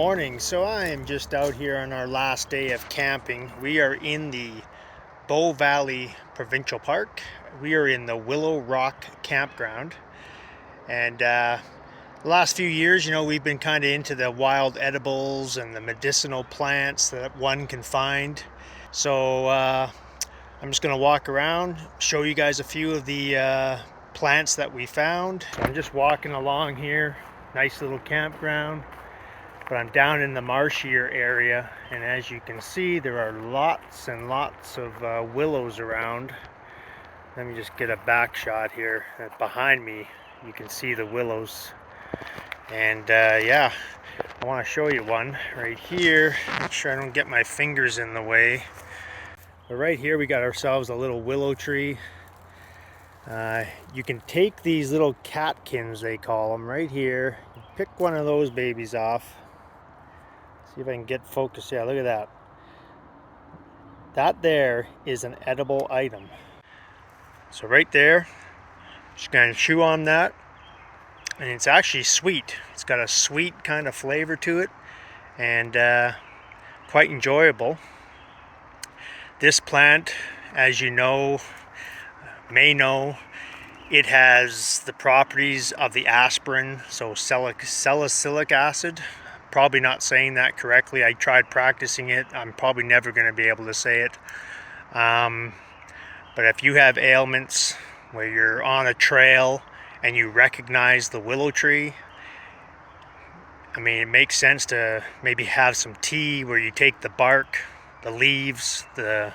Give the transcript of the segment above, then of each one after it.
morning. So I am just out here on our last day of camping. We are in the Bow Valley Provincial Park. We are in the Willow Rock campground. And the last few years, we've been kind of into the wild edibles and the medicinal plants that one can find. So I'm just going to walk around, show you guys a few of the plants that we found. So I'm just walking along here. Nice little campground. But I'm down in the marshier area, and as you can see, there are lots and lots of willows around. Let me just get a back shot here. Behind me, you can see the willows. And yeah, I want to show you one right here. Make sure I don't get my fingers in the way. But right here, we got ourselves a little willow tree. You can take these little catkins, they call them, right here. Pick one of those babies off. See if I can get focus. Yeah, look at that. That there is an edible item. So right there, just gonna chew on that, and it's actually sweet. It's got a sweet kind of flavor to it, and quite enjoyable. This plant, as you may know, it has the properties of the aspirin, so salicylic acid. Probably not saying that correctly. I tried practicing it. I'm probably never going to be able to say it. But if you have ailments where you're on a trail and you recognize the willow tree, I mean, it makes sense to maybe have some tea where you take the bark, the leaves, the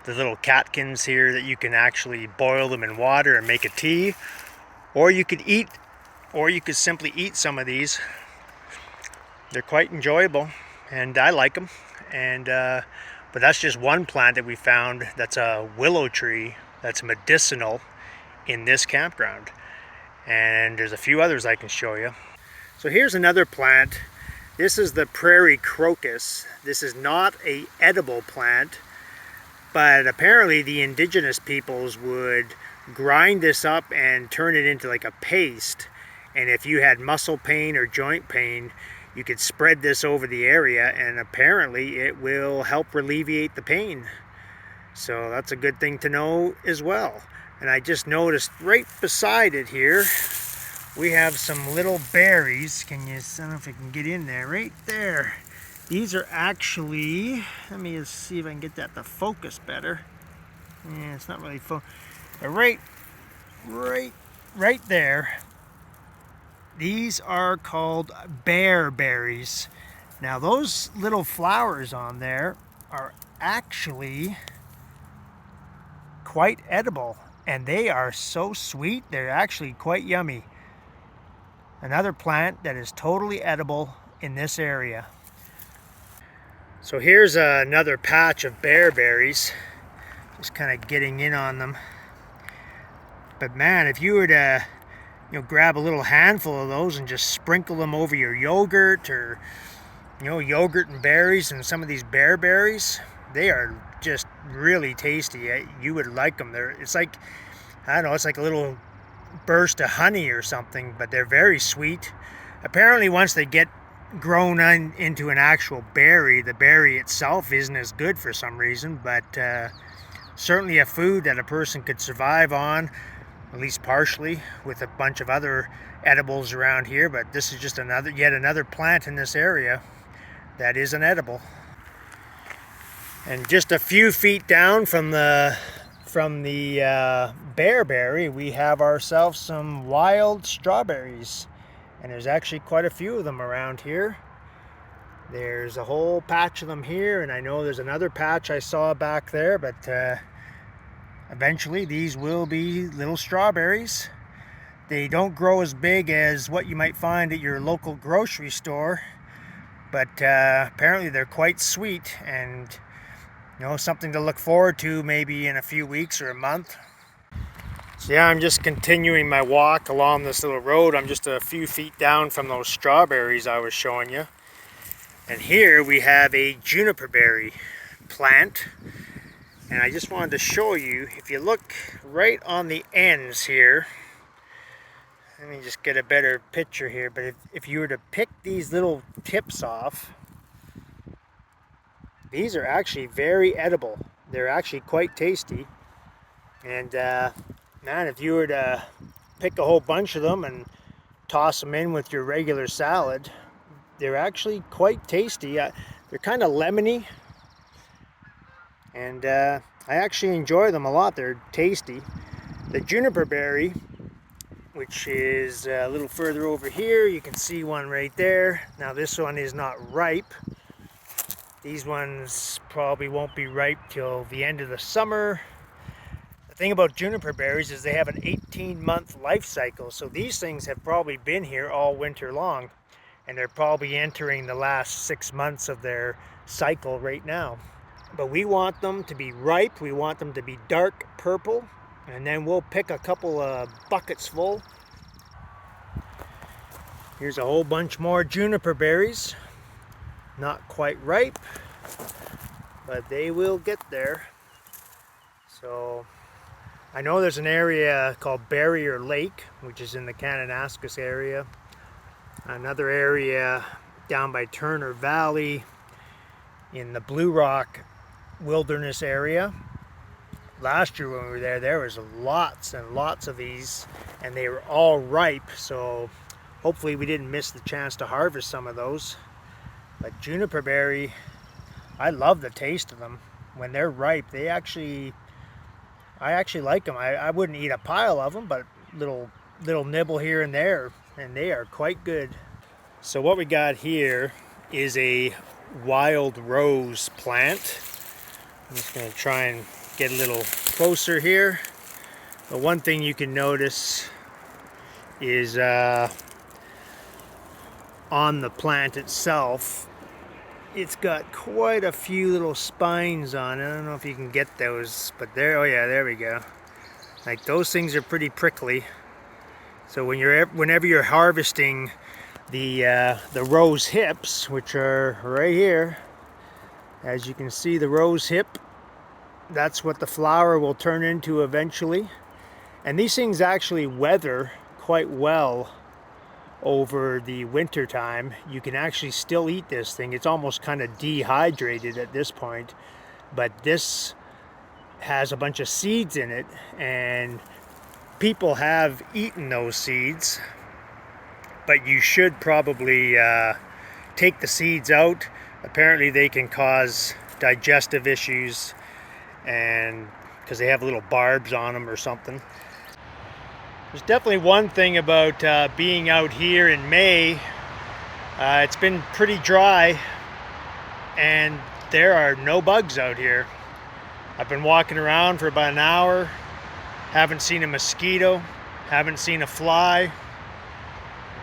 little catkins here that you can actually boil them in water and make a tea, or you could simply eat some of these. They're quite enjoyable, and I like them. And but that's just one plant that we found that's a willow tree that's medicinal in this campground. And there's a few others I can show you. So here's another plant. This is the Prairie Crocus. This is not an edible plant, but apparently the indigenous peoples would grind this up and turn it into like a paste. And if you had muscle pain or joint pain, you could spread this over the area, and apparently it will help alleviate the pain. So that's a good thing to know as well. And I just noticed right beside it here, we have some little berries. I don't know if I can get in there, right there. These are actually, let me just see if I can get that to focus better. Yeah, it's not really focused. Right there. These are called bear berries. Now those little flowers on there are actually quite edible, and they are so sweet, they're actually quite yummy. Another plant that is totally edible in this area. So here's another patch of bear berries. Just kind of getting in on them. But man, if you were to grab a little handful of those and just sprinkle them over your yogurt, or yogurt and berries, and some of these bear berries, they are just really tasty. You would like them. It's like, I don't know, it's like a little burst of honey or something, but they're very sweet. Apparently once they get grown into an actual berry, the berry itself isn't as good for some reason, but certainly a food that a person could survive on, at least partially, with a bunch of other edibles around here. But this is just yet another plant in this area that is an edible. And just a few feet down from the bearberry, we have ourselves some wild strawberries, and there's actually quite a few of them around here. There's a whole patch of them here, and I know there's another patch I saw back there, but eventually these will be little strawberries. They don't grow as big as what you might find at your local grocery store, but apparently they're quite sweet, and something to look forward to maybe in a few weeks or a month. So yeah, I'm just continuing my walk along this little road. I'm just a few feet down from those strawberries I was showing you. And here we have a juniper berry plant. And I just wanted to show you, if you look right on the ends here, Let me just get a better picture here, but if you were to pick these little tips off, these are actually very edible. They're actually quite tasty. And man, if you were to pick a whole bunch of them and toss them in with your regular salad, they're actually quite tasty. They're kind of lemony, and I actually enjoy them a lot. They're tasty. The Juniper Berry, which is a little further over here, you can see one right there. Now this one is not ripe. These ones probably won't be ripe till the end of the summer. The thing about juniper berries is they have an 18-month life cycle, so these things have probably been here all winter long, and they're probably entering the last 6 months of their cycle right now. But we want them to be ripe, we want them to be dark purple, and then we'll pick a couple of buckets full. Here's a whole bunch more juniper berries. Not quite ripe, but they will get there. So I know there's an area called Barrier Lake, which is in the Kananaskis area. Another area down by Turner Valley in the Blue Rock Wilderness area. Last year when we were there, there was lots and lots of these, and they were all ripe, so hopefully we didn't miss the chance to harvest some of those. But juniper berry, I love the taste of them. When they're ripe, I actually like them. I wouldn't eat a pile of them, but little nibble here and there, and they are quite good. So what we got here is a wild rose plant. I'm just going to try and get a little closer here. The one thing you can notice is on the plant itself, it's got quite a few little spines on it. I don't know if you can get those, but there, oh yeah, there we go. Like, those things are pretty prickly. So whenever you're harvesting the rose hips, which are right here, as you can see, the rose hip, that's what the flower will turn into eventually. And these things actually weather quite well over the winter time. You can actually still eat this thing. It's almost kind of dehydrated at this point, but this has a bunch of seeds in it, and people have eaten those seeds, but you should probably take the seeds out. Apparently they can cause digestive issues, and because they have little barbs on them or something. There's definitely one thing about being out here in May. It's been pretty dry, and there are no bugs out here. I've been walking around for about an hour, haven't seen a mosquito, haven't seen a fly.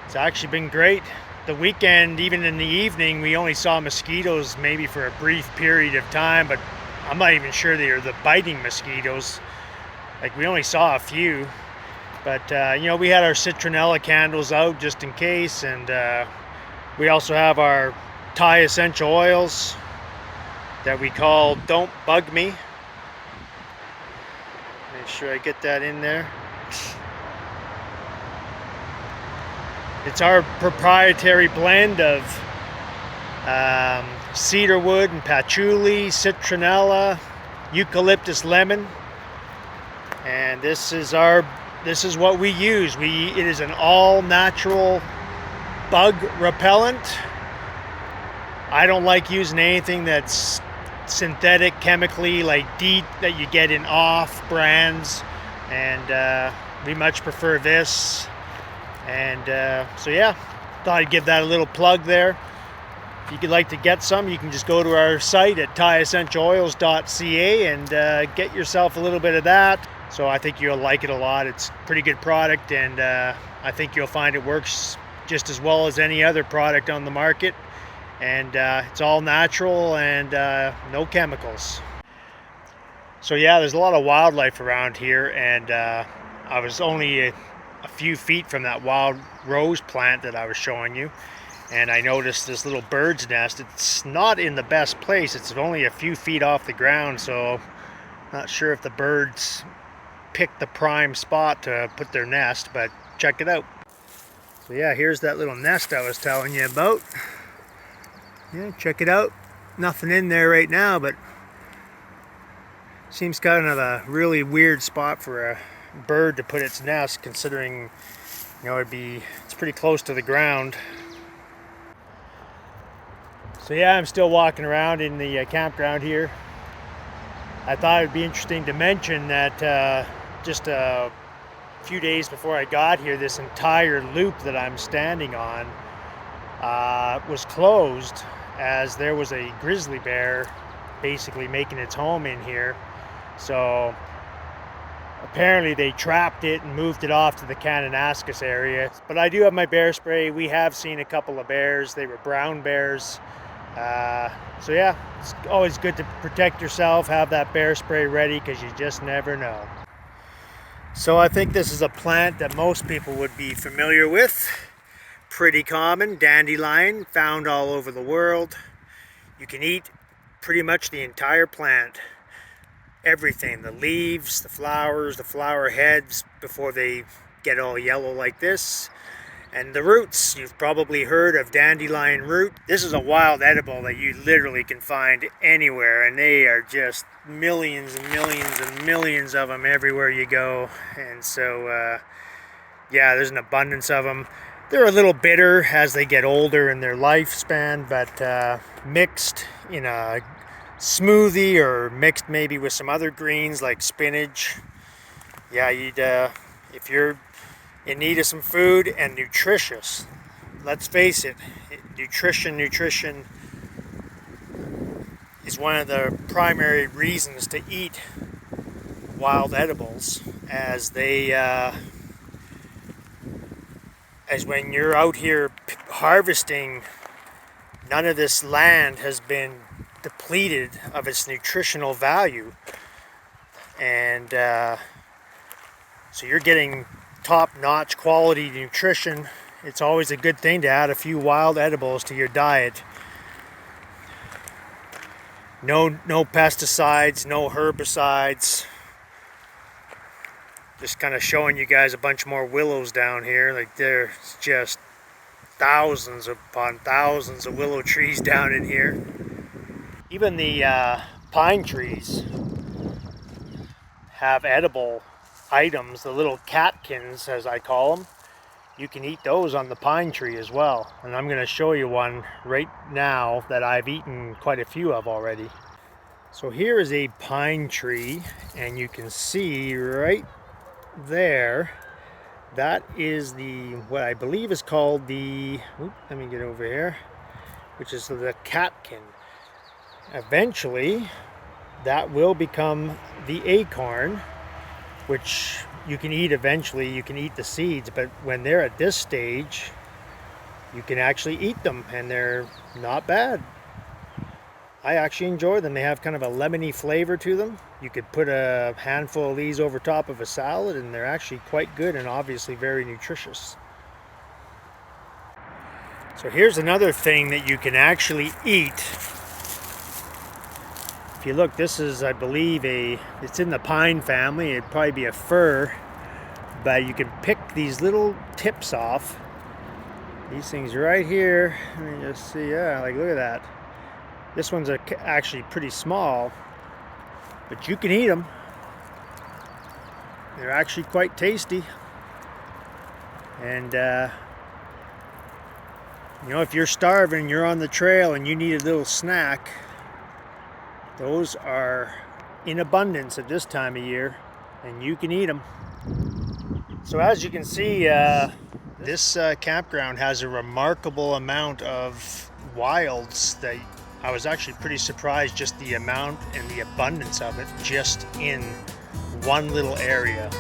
It's actually been great. The weekend, even in the evening, we only saw mosquitoes maybe for a brief period of time, but I'm not even sure they are the biting mosquitoes. Like, we only saw a few. But, you know, we had our citronella candles out just in case, and we also have our Thai essential oils that we call Don't Bug Me. Make sure I get that in there. It's our proprietary blend of cedarwood and patchouli, citronella, eucalyptus lemon, and this is what we use. It is an all-natural bug repellent. I don't like using anything that's synthetic, chemically, like DEET that you get in off brands, and we much prefer this. And so yeah, thought I'd give that a little plug there. If you'd like to get some, you can just go to our site at thaiessentialoils.ca and get yourself a little bit of that. So I think you'll like it a lot. It's a pretty good product, and I think you'll find it works just as well as any other product on the market. And it's all natural and no chemicals. So yeah, there's a lot of wildlife around here, and I was only a few feet from that wild rose plant that I was showing you, and I noticed this little bird's nest. It's not in the best place. It's only a few feet off the ground, so not sure if the birds picked the prime spot to put their nest, but check it out. So yeah, here's that little nest I was telling you about. Yeah, check it out. Nothing in there right now, but seems kind of a really weird spot for a bird to put its nest, considering, you know, it's pretty close to the ground. So yeah, I'm still walking around in the campground here. I thought it'd be interesting to mention that just a few days before I got here, this entire loop that I'm standing on was closed, as there was a grizzly bear basically making its home in here. So apparently they trapped it and moved it off to the Kananaskis area. But I do have my bear spray. We have seen a couple of bears. They were brown bears. So yeah, it's always good to protect yourself, have that bear spray ready, because you just never know. So I think this is a plant that most people would be familiar with. Pretty common, dandelion, found all over the world. You can eat pretty much the entire plant. Everything, the leaves, the flowers, the flower heads, before they get all yellow like this. And the roots, you've probably heard of dandelion root. This is a wild edible that you literally can find anywhere, and they are just millions and millions and millions of them everywhere you go. And so, yeah, there's an abundance of them. They're a little bitter as they get older in their lifespan, but mixed in a smoothie or mixed maybe with some other greens like spinach. Yeah, if you're in need of some food and nutritious, let's face it, nutrition is one of the primary reasons to eat wild edibles, as when you're out here harvesting, none of this land has been depleted of its nutritional value, and so you're getting top-notch quality nutrition. It's always a good thing to add a few wild edibles to your diet. No pesticides, no herbicides. Just kind of showing you guys a bunch more willows down here. Like, there's just thousands upon thousands of willow trees down in here. Even the pine trees have edible items, the little catkins, as I call them. You can eat those on the pine tree as well, and I'm going to show you one right now that I've eaten quite a few of already. So here is a pine tree, and you can see right there, that is what I believe is called the, let me get over here, which is the catkin. Eventually that will become the acorn, which you can eat eventually. You can eat the seeds, but when they're at this stage, you can actually eat them, and they're not bad. I actually enjoy them. They have kind of a lemony flavor to them. You could put a handful of these over top of a salad, and they're actually quite good and obviously very nutritious. So here's another thing that you can actually eat. If you look, this is, I believe, it's in the pine family. It'd probably be a fir, but you can pick these little tips off. These things right here. Let me just see. Yeah, like, look at that. This one's actually pretty small, but you can eat them. They're actually quite tasty. And you know, if you're starving, you're on the trail, and you need a little snack, those are in abundance at this time of year, and you can eat them. So as you can see, this campground has a remarkable amount of wilds that I was actually pretty surprised, just the amount and the abundance of it just in one little area.